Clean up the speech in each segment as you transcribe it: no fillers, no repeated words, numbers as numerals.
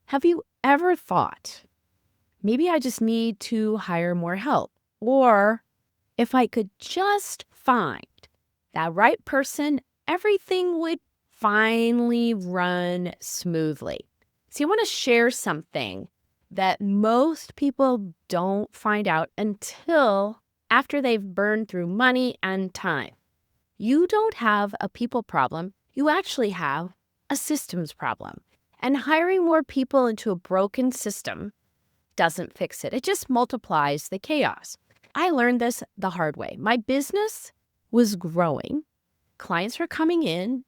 Have you ever thought, maybe I just need to hire more help? Or if I could just find that right person, everything would finally run smoothly. See, I want to share something that most people don't find out until after they've burned through money and time. You don't have a people problem, you actually have a systems problem. And hiring more people into a broken system doesn't fix it. It just multiplies the chaos. I learned this the hard way. My business was growing, clients were coming in,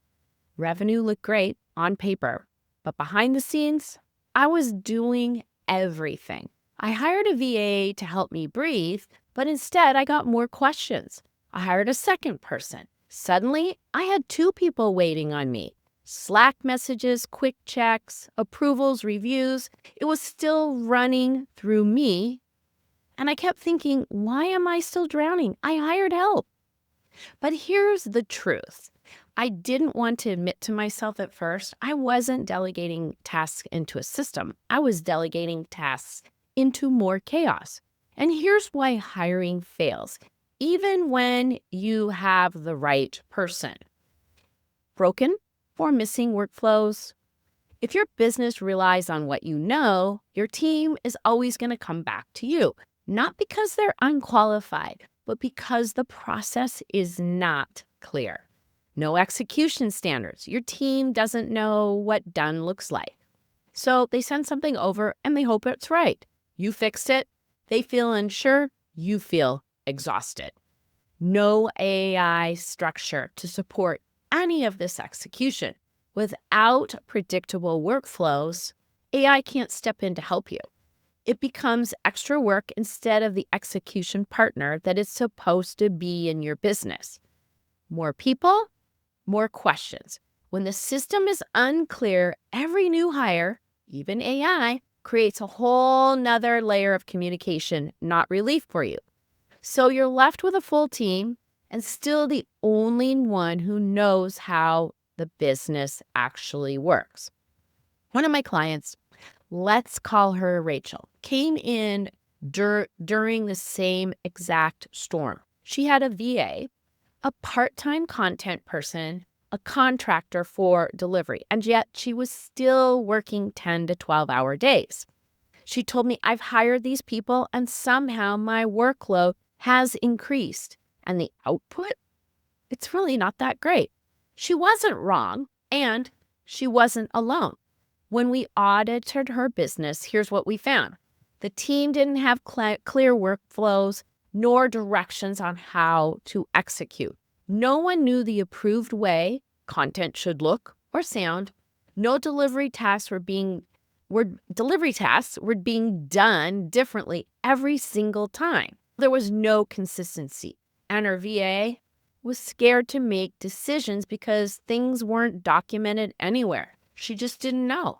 revenue looked great on paper, but behind the scenes, I was doing everything. I hired a VA to help me breathe, but instead I got more questions. I hired a second person. Suddenly, I had two people waiting on me. Slack messages, quick checks, approvals, reviews. It was still running through me. And I kept thinking, why am I still drowning? I hired help. But here's the truth. I didn't want to admit to myself at first, I wasn't delegating tasks into a system. I was delegating tasks into more chaos. And here's why hiring fails, even when you have the right person. Broken or missing workflows. If your business relies on what you know, your team is always going to come back to you, not because they're unqualified, but because the process is not clear. No execution standards. Your team doesn't know what done looks like. So they send something over and they hope it's right. You fixed it. They feel unsure. You feel exhausted. No AI structure to support any of this execution. Without predictable workflows, AI can't step in to help you. It becomes extra work instead of the execution partner that it's supposed to be in your business. More people, more questions. When the system is unclear, every new hire, even AI, creates a whole nother layer of communication, not relief for you. So you're left with a full team and still the only one who knows how the business actually works. One of my clients, let's call her Rachel, came in during the same exact storm. She had a VA, a part-time content person, a contractor for delivery, and yet she was still working 10 to 12-hour days. She told me, I've hired these people and somehow my workload has increased. And the output, it's really not that great. She wasn't wrong, and she wasn't alone. When we audited her business, here's what we found. The team didn't have clear workflows nor directions on how to execute. No one knew the approved way content should look or sound. No delivery tasks were being done differently every single time. There was no consistency. And her VA was scared to make decisions because things weren't documented anywhere. She just didn't know.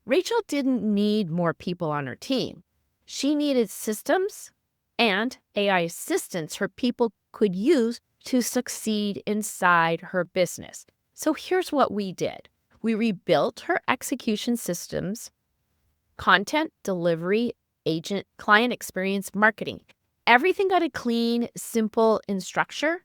Rachel didn't need more people on her team. She needed systems and AI assistants her people could use to succeed inside her business. So here's what we did. We rebuilt her execution systems, content, delivery, agent, client experience, marketing. Everything got a clean, simple structure.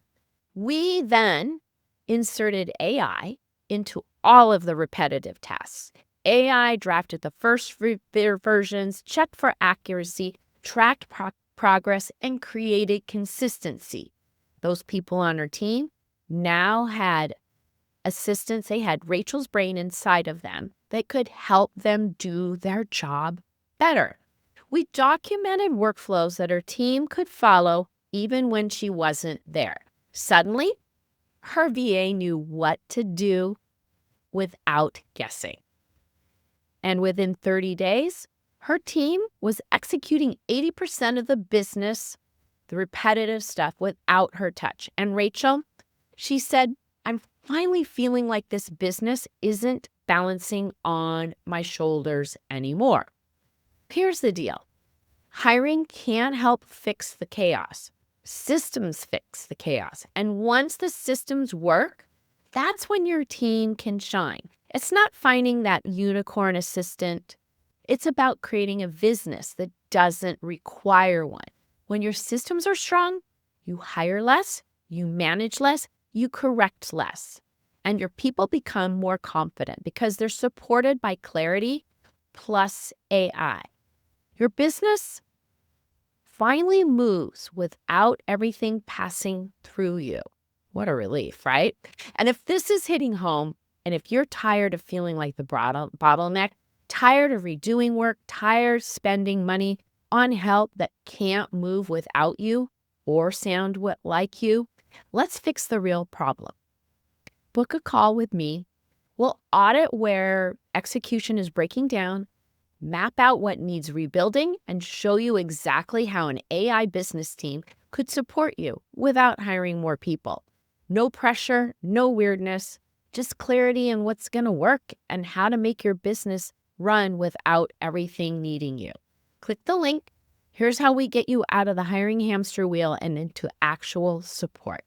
We then inserted AI into all of the repetitive tasks. AI drafted the first versions, checked for accuracy, tracked progress, and created consistency. Those people on her team now had assistants. They had Rachel's brain inside of them that could help them do their job better. We documented workflows that her team could follow even when she wasn't there. Suddenly, her VA knew what to do without guessing. And within 30 days, her team was executing 80% of the business, the repetitive stuff, without her touch. And Rachel, she said, I'm finally feeling like this business isn't balancing on my shoulders anymore. Here's the deal. Hiring can't help fix the chaos. Systems fix the chaos. And once the systems work, that's when your team can shine. It's not finding that unicorn assistant. It's about creating a business that doesn't require one. When your systems are strong, you hire less, you manage less, you correct less, and your people become more confident because they're supported by clarity plus AI. Your business finally moves without everything passing through you. What a relief, right? And if this is hitting home, and if you're tired of feeling like the bottleneck, tired of redoing work, tired spending money on help that can't move without you or sound like you, let's fix the real problem. Book a call with me. We'll audit where execution is breaking down, map out what needs rebuilding, and show you exactly how an AI business team could support you without hiring more people. No pressure, no weirdness, just clarity in what's going to work and how to make your business run without everything needing you. Click the link. Here's how we get you out of the hiring hamster wheel and into actual support.